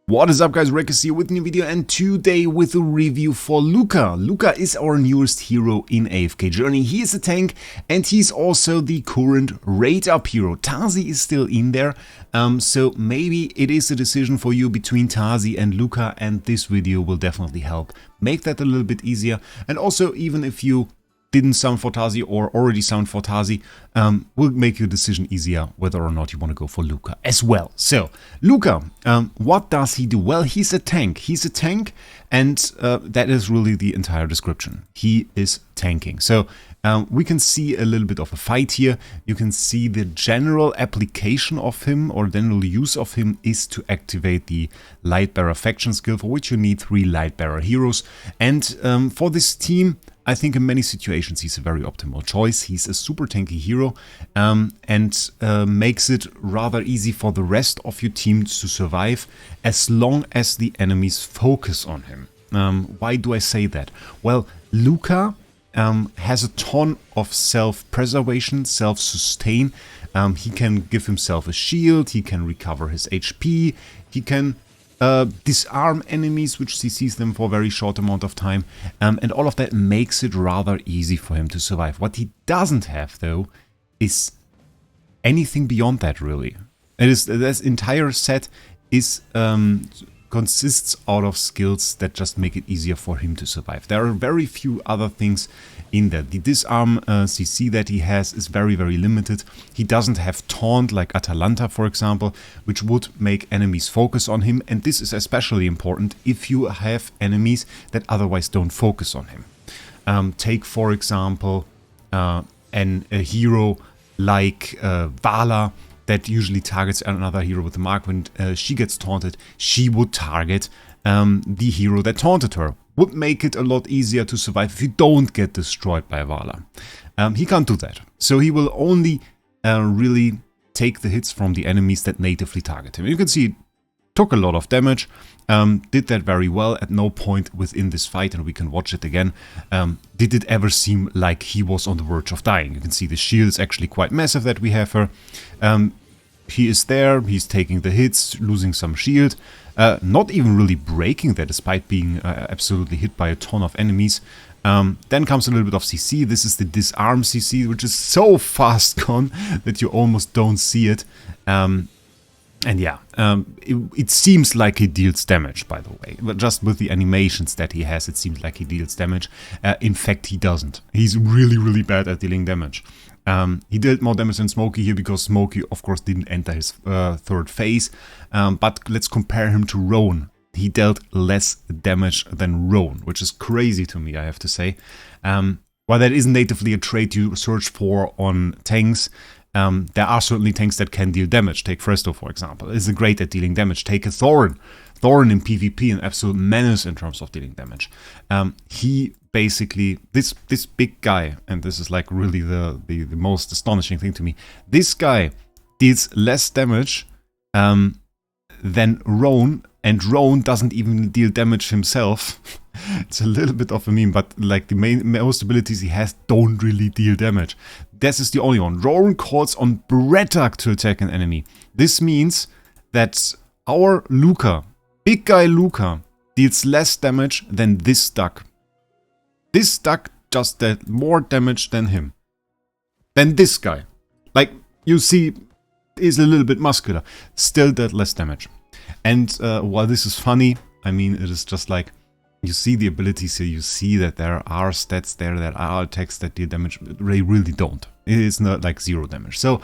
What is up, guys? Wraec here with a new video, and today with a review for Luca. Luca is our newest hero in AFK Journey. He is a tank and he's also the current rate up hero. Tazi is still in there, so maybe it is a decision for you between Tazi and Luca, and this video will definitely help make that a little bit easier. And also, even if you didn't sound for Tazi or already sound for Tazi, will make your decision easier whether or not you want to go for Luca as well. So, Luca, what does he do? Well, he's a tank. He's a tank, and that is really the entire description. He is tanking. So, we can see a little bit of a fight here. You can see the general application of him, or general use of him, is to activate the Lightbearer faction skill, for which you need 3 Lightbearer heroes. And for this team, I think in many situations he's a very optimal choice. He's a super tanky hero and makes it rather easy for the rest of your team to survive as long as the enemies focus on him. Why do I say that? Well, Luca has a ton of self-preservation, self-sustain. He can give himself a shield, he can recover his HP, he can disarm enemies, which CCs them for a very short amount of time, and all of that makes it rather easy for him to survive. What he doesn't have, though, is anything beyond that, really. This entire set is consists out of skills that just make it easier for him to survive. There are very few other things in there. The disarm CC that he has is very, very limited. He doesn't have taunt like Atalanta, for example, which would make enemies focus on him, and this is especially important if you have enemies that otherwise don't focus on him. Take, for example, a hero like Vala, that usually targets another hero with a mark. When she gets taunted, she would target the hero that taunted her. Would make it a lot easier to survive if you don't get destroyed by Vala. He can't do that. So he will only really take the hits from the enemies that natively target him. You can see it took a lot of damage, did that very well. At no point within this fight, and we can watch it again, did it ever seem like he was on the verge of dying. You can see the shield is actually quite massive that we have here. He is there, he's taking the hits, losing some shield, not even really breaking that despite being absolutely hit by a ton of enemies. Then comes a little bit of CC. This is the disarm CC, which is so fast gone that you almost don't see it. And yeah, it seems like he deals damage, by the way. But just with the animations that he has, it seems like he deals damage. In fact, he doesn't. He's really, really bad at dealing damage. He dealt more damage than Smokey here because Smokey, of course, didn't enter his third phase. But let's compare him to Roan. He dealt less damage than Roan, which is crazy to me, I have to say. While that isn't natively a trait you search for on tanks, there are certainly tanks that can deal damage. Take Fresto, for example. Is great at dealing damage. Take a Thorin. Thorin in PvP, an absolute menace in terms of dealing damage. He basically, this big guy, and this is like really the most astonishing thing to me, this guy deals less damage than Roan, and Roan doesn't even deal damage himself. It's a little bit of a meme, but like most abilities he has don't really deal damage. This is the only one. Roan calls on Wraec to attack an enemy. This means that our Luca, big guy Luca, deals less damage than this duck. This duck does more damage than him. Than this guy. Like, you see, is a little bit muscular. Still did less damage. And while this is funny, I mean, it is just like, you see the abilities here, you see that there are stats there, that are attacks that deal damage. They really don't. It is not like 0 damage. So,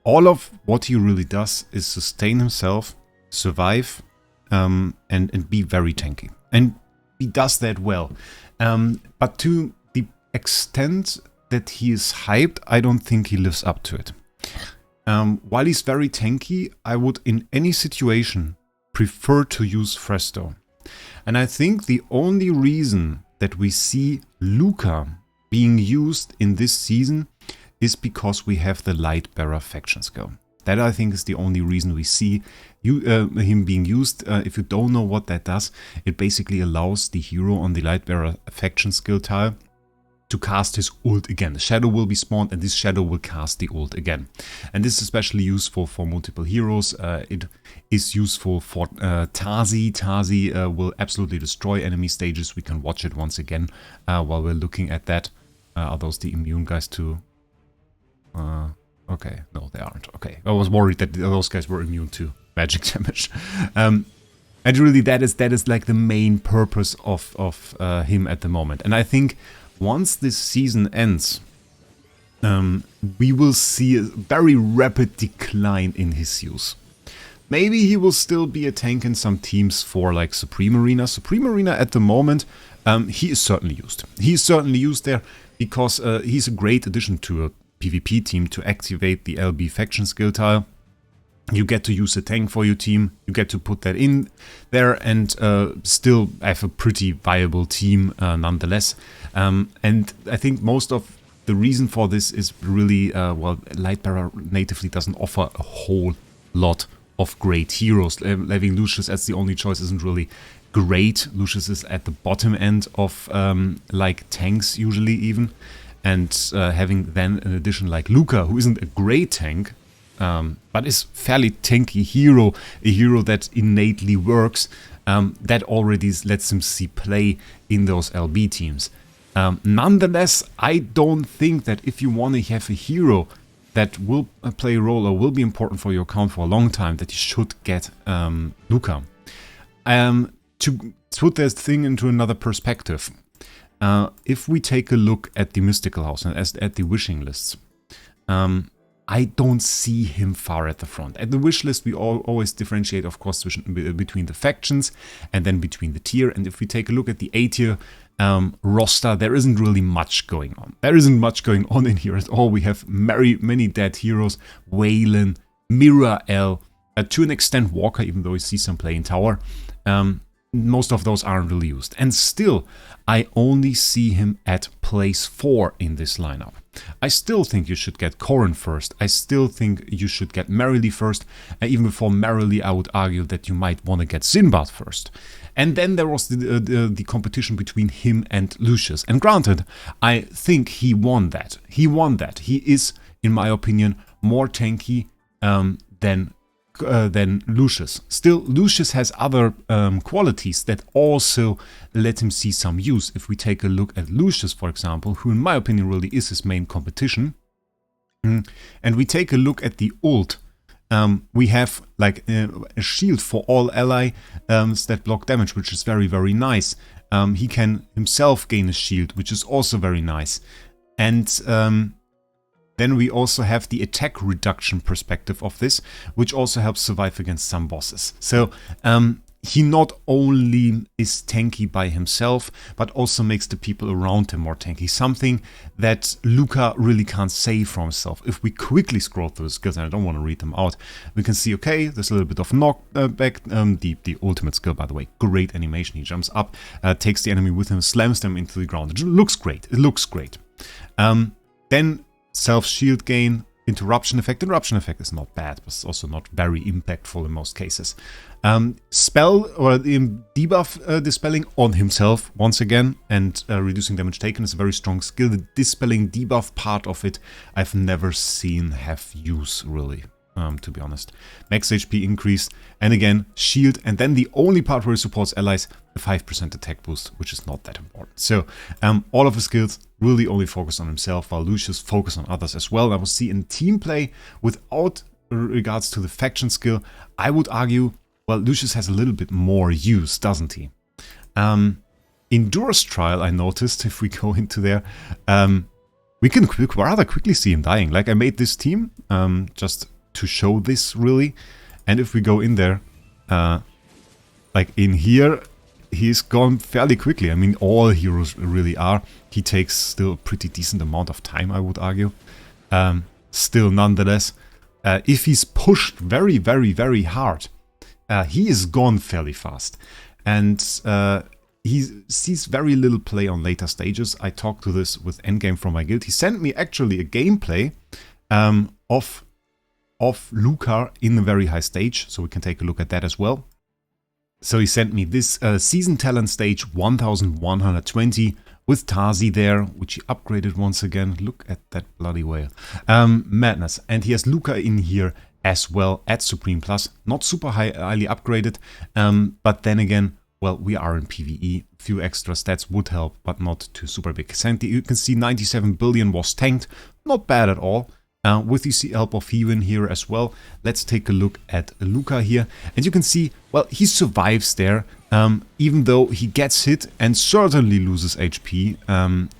all of what he really does is sustain himself, survive, and be very tanky. And he does that well. But to the extent that he is hyped, I don't think he lives up to it. While he's very tanky, I would in any situation prefer to use Fresto. And I think the only reason that we see Luca being used in this season is because we have the Lightbearer faction skill. That, I think, is the only reason we see him being used. If you don't know what that does, it basically allows the hero on the Lightbearer faction skill tile to cast his ult again. The shadow will be spawned and this shadow will cast the ult again. And this is especially useful for multiple heroes. It is useful for Tazi. Tazi will absolutely destroy enemy stages. We can watch it once again while we're looking at that. Are those the immune guys too? Okay, no they aren't. Okay, I was worried that those guys were immune to magic damage. And really that is like the main purpose of him at the moment. And I think once this season ends, we will see a very rapid decline in his use. Maybe he will still be a tank in some teams for like Supreme Arena. Supreme Arena at the moment, he is certainly used. He is certainly used there because he's a great addition to a PvP team to activate the LB faction skill tile. You get to use a tank for your team, you get to put that in there and still have a pretty viable team nonetheless. And I think most of the reason for this is really, well, Lightbearer natively doesn't offer a whole lot of great heroes. Having Lucius as the only choice isn't really great. Lucius is at the bottom end of like tanks usually even. And having then an addition like Luca, who isn't a great tank, but is fairly tanky hero, a hero that innately works, that already lets him see play in those LB teams. Nonetheless, I don't think that if you want to have a hero that will play a role or will be important for your account for a long time, that you should get Luca. To put this thing into another perspective, if we take a look at the Mystical House and at the wishing lists, I don't see him far at the front. At the wish list, we always differentiate, of course, between the factions and then between the tier. And if we take a look at the A tier roster, there isn't really much going on. There isn't much going on in here at all. We have many dead heroes, Wayland, Mira-El, to an extent Walker, even though we see some play in tower. Most of those aren't really used. And still, I only see him at place 4 in this lineup. I still think you should get Corrin first. I still think you should get Merrily first. And even before Merrily, I would argue that you might want to get Sinbad first. And then there was the competition between him and Lucius. And granted, I think he won that. He won that. He is, in my opinion, more tanky than Lucius. Still, Lucius has other qualities that also let him see some use. If we take a look at Lucius, for example, who in my opinion really is his main competition, and we take a look at the ult, we have like a shield for all ally that block damage, which is very nice. He can himself gain a shield, which is also very nice. And then we also have the attack reduction perspective of this, which also helps survive against some bosses. So he not only is tanky by himself, but also makes the people around him more tanky. Something that Luca really can't say for himself. If we quickly scroll through the skills, and I don't want to read them out, we can see, okay, there's a little bit of knockback. The ultimate skill, by the way, great animation. He jumps up, takes the enemy with him, slams them into the ground. It looks great. It looks great. Then self-shield gain, interruption effect. Interruption effect is not bad, but it's also not very impactful in most cases. Spell or debuff dispelling on himself once again, and reducing damage taken is a very strong skill. The dispelling debuff part of it I've never seen have use really, to be honest. Max HP increase, and again shield, and then the only part where he supports allies, the 5% attack boost, which is not that important. So all of the skills really only focus on himself, while Lucius focus on others as well. I will see in team play, without regards to the faction skill, I would argue, well, Lucius has a little bit more use, doesn't he? In Durst Trial, I noticed, if we go into there, we can rather quickly see him dying. Like, I made this team just to show this, really. And if we go in there, like in here, he's gone fairly quickly. I mean, all heroes really are. He takes still a pretty decent amount of time, I would argue. Still, nonetheless, if he's pushed very hard, he is gone fairly fast. And he sees very little play on later stages. I talked to this with Endgame from my guild. He sent me actually a gameplay of Luca in a very high stage, so we can take a look at that as well. So he sent me this season talent stage 1120 with Tazi there, which he upgraded once again. Look at that bloody whale. Madness. And he has Luca in here as well at Supreme Plus. Not super highly upgraded, but then again, well, we are in PvE. Few extra stats would help, but not too super big. You can see 97 billion was tanked. Not bad at all. With the help of Hewen here as well. Let's take a look at Luca here. And you can see, well, he survives there, even though he gets hit and certainly loses HP.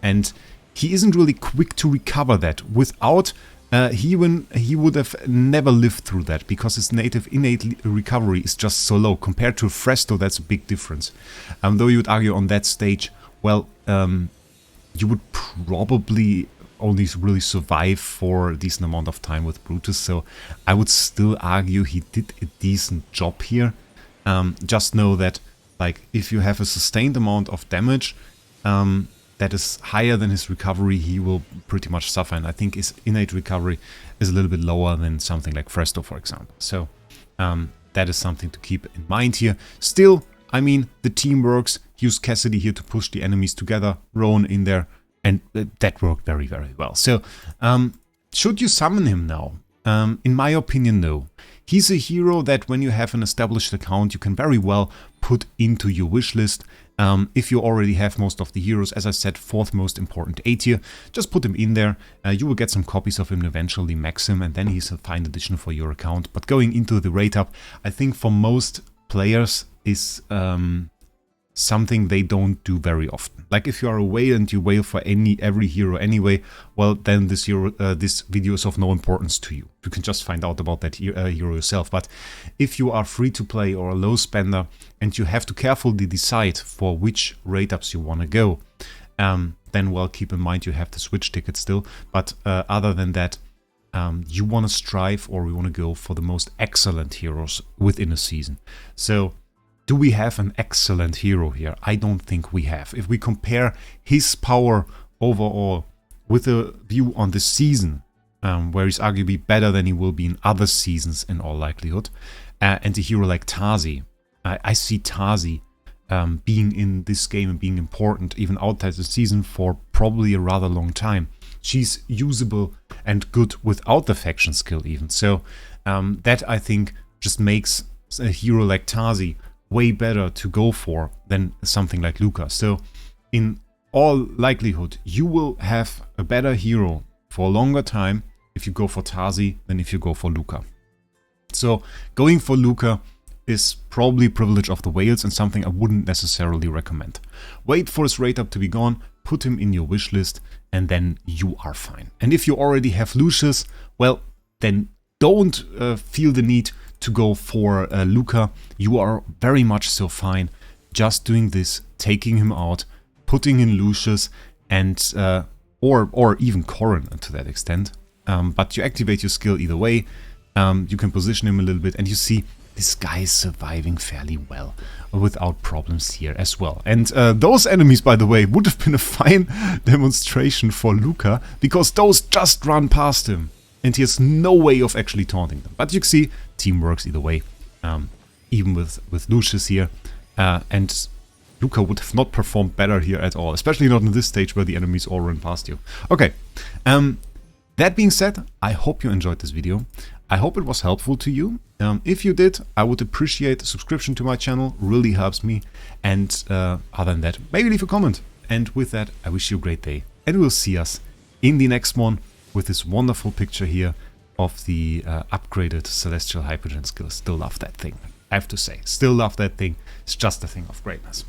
And he isn't really quick to recover that. Without Hewen, he would have never lived through that, because his innate recovery is just so low. Compared to Fresto, that's a big difference. Though you would argue on that stage, well, you would probably only really survive for a decent amount of time with Brutus, so I would still argue he did a decent job here. Just know that, like, if you have a sustained amount of damage that is higher than his recovery, he will pretty much suffer, and I think his innate recovery is a little bit lower than something like Fresto, for example. So that is something to keep in mind here. Still, I mean, the team works. Use Cassidy here to push the enemies together, Rowan in there, and that worked very, very well. So, should you summon him now? In my opinion, no. He's a hero that when you have an established account, you can very well put into your wish list. If you already have most of the heroes, as I said, 4th most important A tier, just put him in there. You will get some copies of him eventually, max him, and then he's a fine addition for your account. But going into the rate up, I think for most players is something they don't do very often. Like if you are away and you whale for every hero anyway, well, then this video is of no importance to you. You can just find out about that hero yourself. But if you are free to play or a low spender and you have to carefully decide for which rate ups you want to go, then well, keep in mind you have the Switch ticket still. But other than that, you want to strive, or we want to go for the most excellent heroes within a season. So, do we have an excellent hero here? I don't think we have. If we compare his power overall with a view on this season, where he's arguably better than he will be in other seasons in all likelihood, and a hero like Tazi, I see Tazi being in this game and being important even outside the season for probably a rather long time. She's usable and good without the faction skill even. So that, I think, just makes a hero like Tazi way better to go for than something like Luca. So in all likelihood, you will have a better hero for a longer time if you go for Tazi than if you go for Luca. So going for Luca is probably privilege of the whales and something I wouldn't necessarily recommend. Wait for his rate up to be gone, put him in your wish list, and then you are fine. And if you already have Lucius, well, then don't feel the need to go for Luca. You are very much so fine just doing this, taking him out, putting in Lucius, and or even Corrin to that extent. But you activate your skill either way. You can position him a little bit, and you see this guy is surviving fairly well without problems here as well. And those enemies, by the way, would have been a fine demonstration for Luca, because those just run past him. And he has no way of actually taunting them. But you can see, team works either way, even with Lucius here. And Luca would have not performed better here at all, especially not in this stage where the enemies all run past you. Okay, that being said, I hope you enjoyed this video. I hope it was helpful to you. If you did, I would appreciate a subscription to my channel, really helps me. And other than that, maybe leave a comment. And with that, I wish you a great day, and we'll see us in the next one with this wonderful picture here of the upgraded Celestial Hypergen skill. Still love that thing, I have to say. Still love that thing. It's just a thing of greatness.